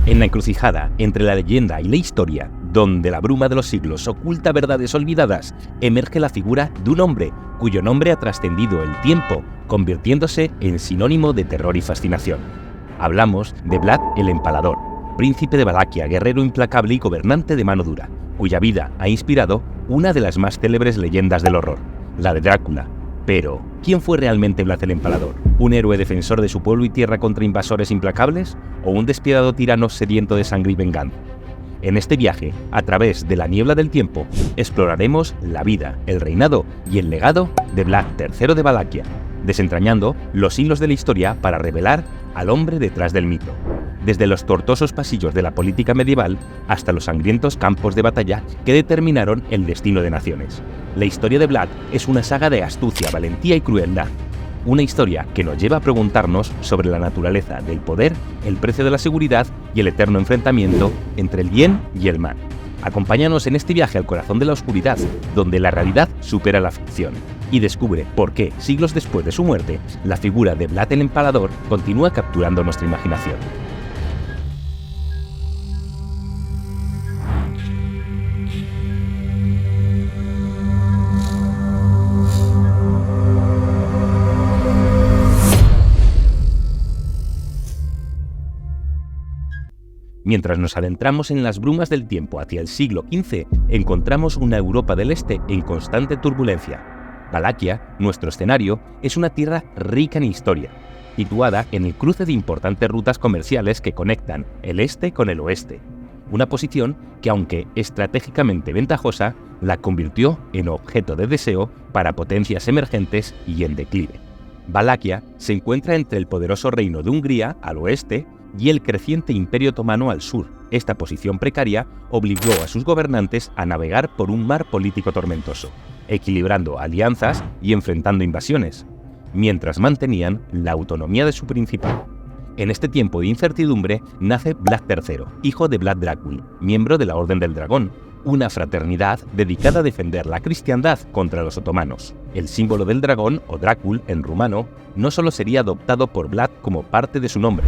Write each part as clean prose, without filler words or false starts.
En la encrucijada entre la leyenda y la historia, donde la bruma de los siglos oculta verdades olvidadas, emerge la figura de un hombre cuyo nombre ha trascendido el tiempo, convirtiéndose en sinónimo de terror y fascinación. Hablamos de Vlad el Empalador, príncipe de Valaquia, guerrero implacable y gobernante de mano dura, cuya vida ha inspirado una de las más célebres leyendas del horror, la de Drácula. Pero, ¿quién fue realmente Vlad el Empalador? ¿Un héroe defensor de su pueblo y tierra contra invasores implacables? ¿O un despiadado tirano sediento de sangre y venganza? En este viaje, a través de la niebla del tiempo, exploraremos la vida, el reinado y el legado de Vlad III de Valaquia, desentrañando los hilos de la historia para revelar al hombre detrás del mito. Desde los tortuosos pasillos de la política medieval hasta los sangrientos campos de batalla que determinaron el destino de naciones. La historia de Vlad es una saga de astucia, valentía y crueldad. Una historia que nos lleva a preguntarnos sobre la naturaleza del poder, el precio de la seguridad y el eterno enfrentamiento entre el bien y el mal. Acompáñanos en este viaje al corazón de la oscuridad, donde la realidad supera la ficción. Y descubre por qué, siglos después de su muerte, la figura de Vlad el Empalador continúa capturando nuestra imaginación. Mientras nos adentramos en las brumas del tiempo hacia el siglo XV, encontramos una Europa del Este en constante turbulencia. Valaquia, nuestro escenario, es una tierra rica en historia, situada en el cruce de importantes rutas comerciales que conectan el este con el oeste. Una posición que, aunque estratégicamente ventajosa, la convirtió en objeto de deseo para potencias emergentes y en declive. Valaquia se encuentra entre el poderoso reino de Hungría al oeste y el creciente Imperio Otomano al sur. Esta posición precaria obligó a sus gobernantes a navegar por un mar político tormentoso, equilibrando alianzas y enfrentando invasiones, mientras mantenían la autonomía de su principado. En este tiempo de incertidumbre nace Vlad III, hijo de Vlad Drácul, miembro de la Orden del Dragón, una fraternidad dedicada a defender la cristiandad contra los otomanos. El símbolo del dragón, o Drácul en rumano, no solo sería adoptado por Vlad como parte de su nombre,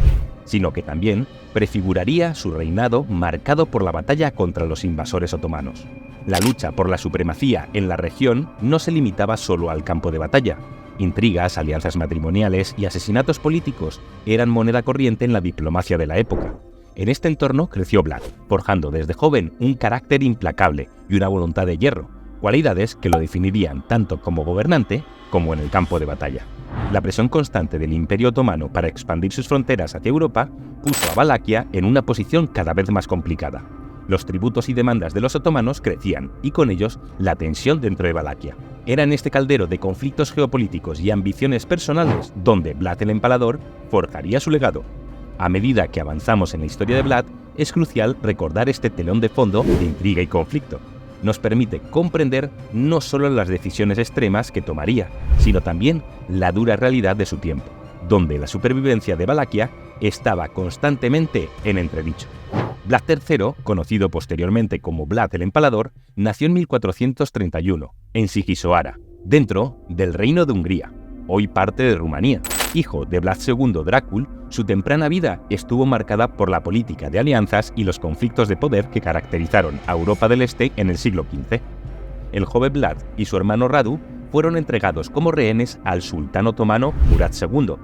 sino que también prefiguraría su reinado marcado por la batalla contra los invasores otomanos. La lucha por la supremacía en la región no se limitaba solo al campo de batalla. Intrigas, alianzas matrimoniales y asesinatos políticos eran moneda corriente en la diplomacia de la época. En este entorno creció Vlad, forjando desde joven un carácter implacable y una voluntad de hierro, cualidades que lo definirían tanto como gobernante como en el campo de batalla. La presión constante del Imperio Otomano para expandir sus fronteras hacia Europa puso a Valaquia en una posición cada vez más complicada. Los tributos y demandas de los otomanos crecían, y con ellos la tensión dentro de Valaquia. Era en este caldero de conflictos geopolíticos y ambiciones personales donde Vlad el Empalador forjaría su legado. A medida que avanzamos en la historia de Vlad, es crucial recordar este telón de fondo de intriga y conflicto. Nos permite comprender no solo las decisiones extremas que tomaría, sino también la dura realidad de su tiempo, donde la supervivencia de Valaquia estaba constantemente en entredicho. Vlad III, conocido posteriormente como Vlad el Empalador, nació en 1431, en Sigisoara, dentro del Reino de Hungría, hoy parte de Rumanía. Hijo de Vlad II Drácul, su temprana vida estuvo marcada por la política de alianzas y los conflictos de poder que caracterizaron a Europa del Este en el siglo XV. El joven Vlad y su hermano Radu fueron entregados como rehenes al sultán otomano Murad II,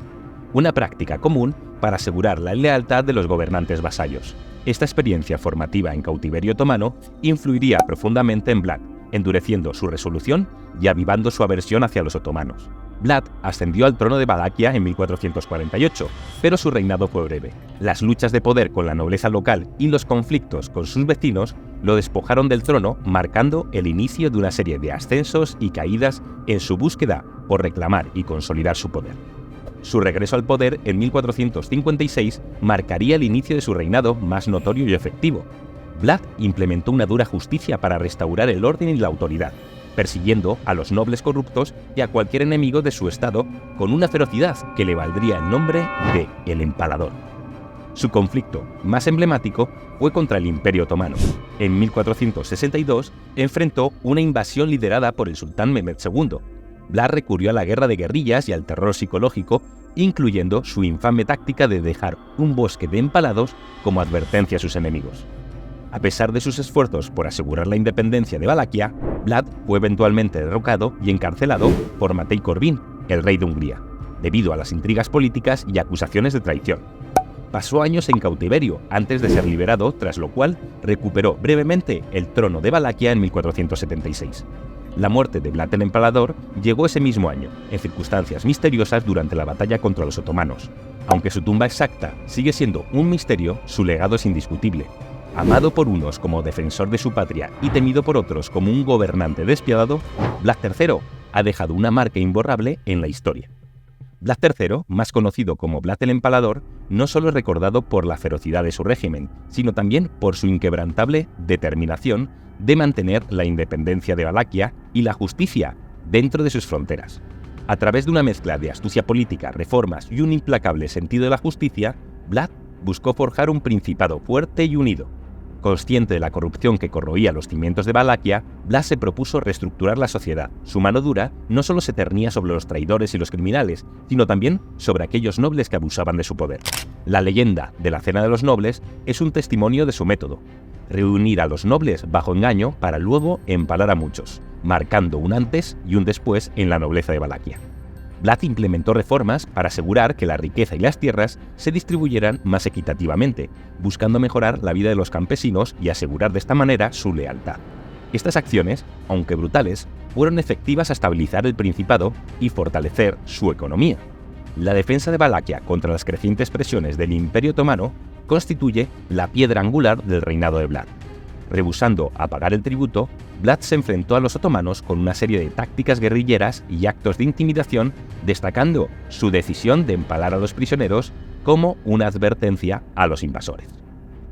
una práctica común para asegurar la lealtad de los gobernantes vasallos. Esta experiencia formativa en cautiverio otomano influiría profundamente en Vlad, endureciendo su resolución y avivando su aversión hacia los otomanos. Vlad ascendió al trono de Valaquia en 1448, pero su reinado fue breve. Las luchas de poder con la nobleza local y los conflictos con sus vecinos lo despojaron del trono, marcando el inicio de una serie de ascensos y caídas en su búsqueda por reclamar y consolidar su poder. Su regreso al poder en 1456 marcaría el inicio de su reinado más notorio y efectivo. Vlad implementó una dura justicia para restaurar el orden y la autoridad, persiguiendo a los nobles corruptos y a cualquier enemigo de su estado con una ferocidad que le valdría el nombre de El Empalador. Su conflicto más emblemático fue contra el Imperio Otomano. En 1462 enfrentó una invasión liderada por el sultán Mehmed II. Vlad recurrió a la guerra de guerrillas y al terror psicológico incluyendo su infame táctica de dejar un bosque de empalados como advertencia a sus enemigos. A pesar de sus esfuerzos por asegurar la independencia de Valaquia, Vlad fue eventualmente derrocado y encarcelado por Matei Corvin, el rey de Hungría, debido a las intrigas políticas y acusaciones de traición. Pasó años en cautiverio antes de ser liberado, tras lo cual recuperó brevemente el trono de Valaquia en 1476. La muerte de Vlad el Empalador llegó ese mismo año, en circunstancias misteriosas durante la batalla contra los otomanos. Aunque su tumba exacta sigue siendo un misterio, su legado es indiscutible. Amado por unos como defensor de su patria y temido por otros como un gobernante despiadado, Vlad III ha dejado una marca imborrable en la historia. Vlad III, más conocido como Vlad el Empalador, no solo es recordado por la ferocidad de su régimen, sino también por su inquebrantable determinación de mantener la independencia de Valaquia y la justicia dentro de sus fronteras. A través de una mezcla de astucia política, reformas y un implacable sentido de la justicia, Vlad buscó forjar un principado fuerte y unido. Consciente de la corrupción que corroía los cimientos de Valaquia, Vlad se propuso reestructurar la sociedad. Su mano dura no solo se cernía sobre los traidores y los criminales, sino también sobre aquellos nobles que abusaban de su poder. La leyenda de la Cena de los Nobles es un testimonio de su método: reunir a los nobles bajo engaño para luego empalar a muchos, marcando un antes y un después en la nobleza de Valaquia. Vlad implementó reformas para asegurar que la riqueza y las tierras se distribuyeran más equitativamente, buscando mejorar la vida de los campesinos y asegurar de esta manera su lealtad. Estas acciones, aunque brutales, fueron efectivas a estabilizar el principado y fortalecer su economía. La defensa de Valaquia contra las crecientes presiones del Imperio Otomano constituye la piedra angular del reinado de Vlad. Rehusando a pagar el tributo, Vlad se enfrentó a los otomanos con una serie de tácticas guerrilleras y actos de intimidación, destacando su decisión de empalar a los prisioneros como una advertencia a los invasores.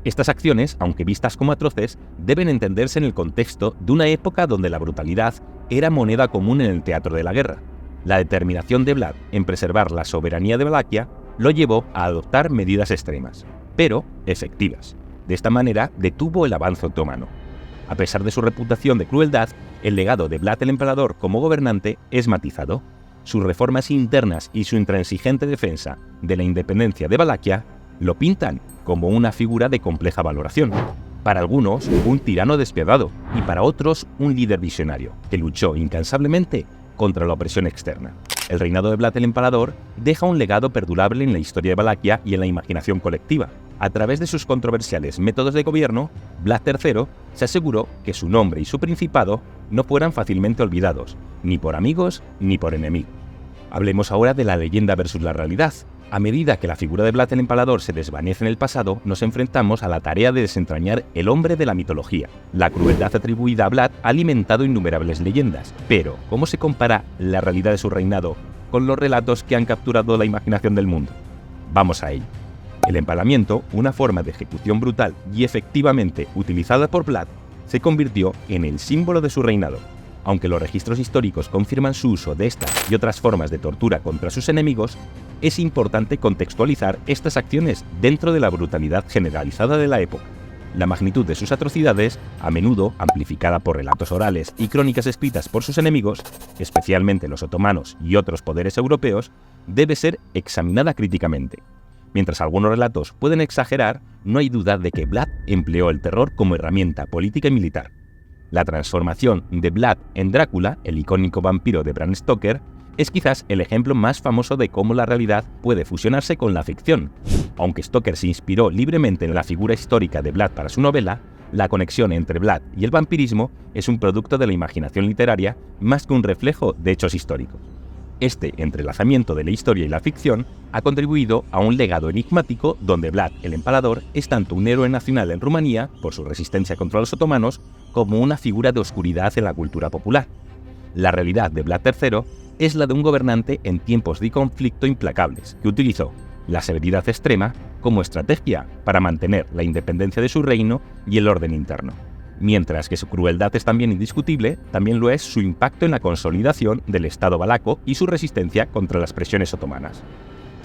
Estas acciones, aunque vistas como atroces, deben entenderse en el contexto de una época donde la brutalidad era moneda común en el teatro de la guerra. La determinación de Vlad en preservar la soberanía de Valaquia lo llevó a adoptar medidas extremas, pero efectivas. De esta manera detuvo el avance otomano. A pesar de su reputación de crueldad, el legado de Vlad el Empalador como gobernante es matizado. Sus reformas internas y su intransigente defensa de la independencia de Valaquia lo pintan como una figura de compleja valoración. Para algunos, un tirano despiadado, y para otros, un líder visionario, que luchó incansablemente contra la opresión externa. El reinado de Vlad el Empalador deja un legado perdurable en la historia de Valaquia y en la imaginación colectiva. A través de sus controversiales métodos de gobierno, Vlad III se aseguró que su nombre y su principado no fueran fácilmente olvidados, ni por amigos ni por enemigos. Hablemos ahora de la leyenda versus la realidad. A medida que la figura de Vlad el Empalador se desvanece en el pasado, nos enfrentamos a la tarea de desentrañar el hombre de la mitología. La crueldad atribuida a Vlad ha alimentado innumerables leyendas, pero ¿cómo se compara la realidad de su reinado con los relatos que han capturado la imaginación del mundo? Vamos a ello. El empalamiento, una forma de ejecución brutal y efectivamente utilizada por Vlad, se convirtió en el símbolo de su reinado. Aunque los registros históricos confirman su uso de estas y otras formas de tortura contra sus enemigos, es importante contextualizar estas acciones dentro de la brutalidad generalizada de la época. La magnitud de sus atrocidades, a menudo amplificada por relatos orales y crónicas escritas por sus enemigos, especialmente los otomanos y otros poderes europeos, debe ser examinada críticamente. Mientras algunos relatos pueden exagerar, no hay duda de que Vlad empleó el terror como herramienta política y militar. La transformación de Vlad en Drácula, el icónico vampiro de Bram Stoker, es quizás el ejemplo más famoso de cómo la realidad puede fusionarse con la ficción. Aunque Stoker se inspiró libremente en la figura histórica de Vlad para su novela, la conexión entre Vlad y el vampirismo es un producto de la imaginación literaria más que un reflejo de hechos históricos. Este entrelazamiento de la historia y la ficción ha contribuido a un legado enigmático donde Vlad el Empalador es tanto un héroe nacional en Rumanía, por su resistencia contra los otomanos, como una figura de oscuridad en la cultura popular. La realidad de Vlad III es la de un gobernante en tiempos de conflicto implacables, que utilizó la severidad extrema como estrategia para mantener la independencia de su reino y el orden interno. Mientras que su crueldad es también indiscutible, también lo es su impacto en la consolidación del Estado valaco y su resistencia contra las presiones otomanas.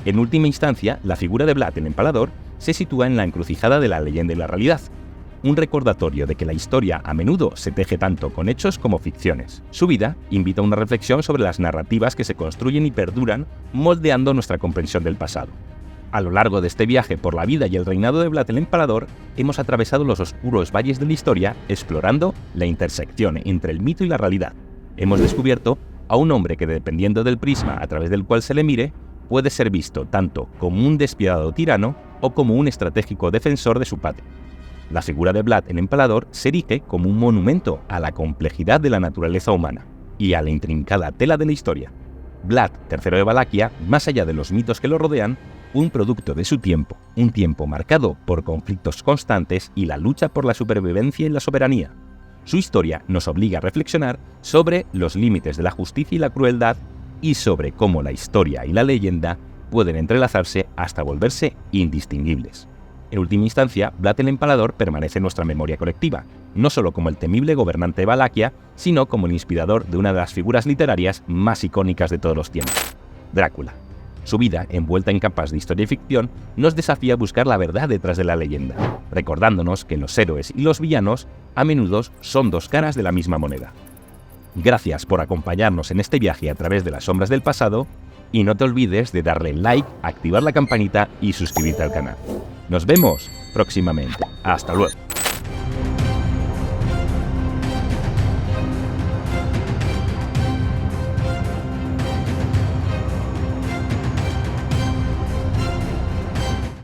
En última instancia, la figura de Vlad el Empalador se sitúa en la encrucijada de la leyenda y la realidad. un recordatorio de que la historia a menudo se teje tanto con hechos como ficciones. Su vida invita a una reflexión sobre las narrativas que se construyen y perduran, moldeando nuestra comprensión del pasado. A lo largo de este viaje por la vida y el reinado de Vlad el Empalador, hemos atravesado los oscuros valles de la historia, explorando la intersección entre el mito y la realidad. Hemos descubierto a un hombre que, dependiendo del prisma a través del cual se le mire, puede ser visto tanto como un despiadado tirano o como un estratégico defensor de su patria. La figura de Vlad el Empalador se erige como un monumento a la complejidad de la naturaleza humana y a la intrincada tela de la historia. Vlad III de Valaquia, más allá de los mitos que lo rodean, un producto de su tiempo, un tiempo marcado por conflictos constantes y la lucha por la supervivencia y la soberanía. Su historia nos obliga a reflexionar sobre los límites de la justicia y la crueldad y sobre cómo la historia y la leyenda pueden entrelazarse hasta volverse indistinguibles. En última instancia, Vlad el Empalador permanece en nuestra memoria colectiva, no solo como el temible gobernante de Valaquia, sino como el inspirador de una de las figuras literarias más icónicas de todos los tiempos, Drácula. Su vida, envuelta en capas de historia y ficción, nos desafía a buscar la verdad detrás de la leyenda, recordándonos que los héroes y los villanos a menudo son dos caras de la misma moneda. Gracias por acompañarnos en este viaje a través de las sombras del pasado, y no te olvides de darle like, activar la campanita y suscribirte al canal. Nos vemos próximamente. Hasta luego.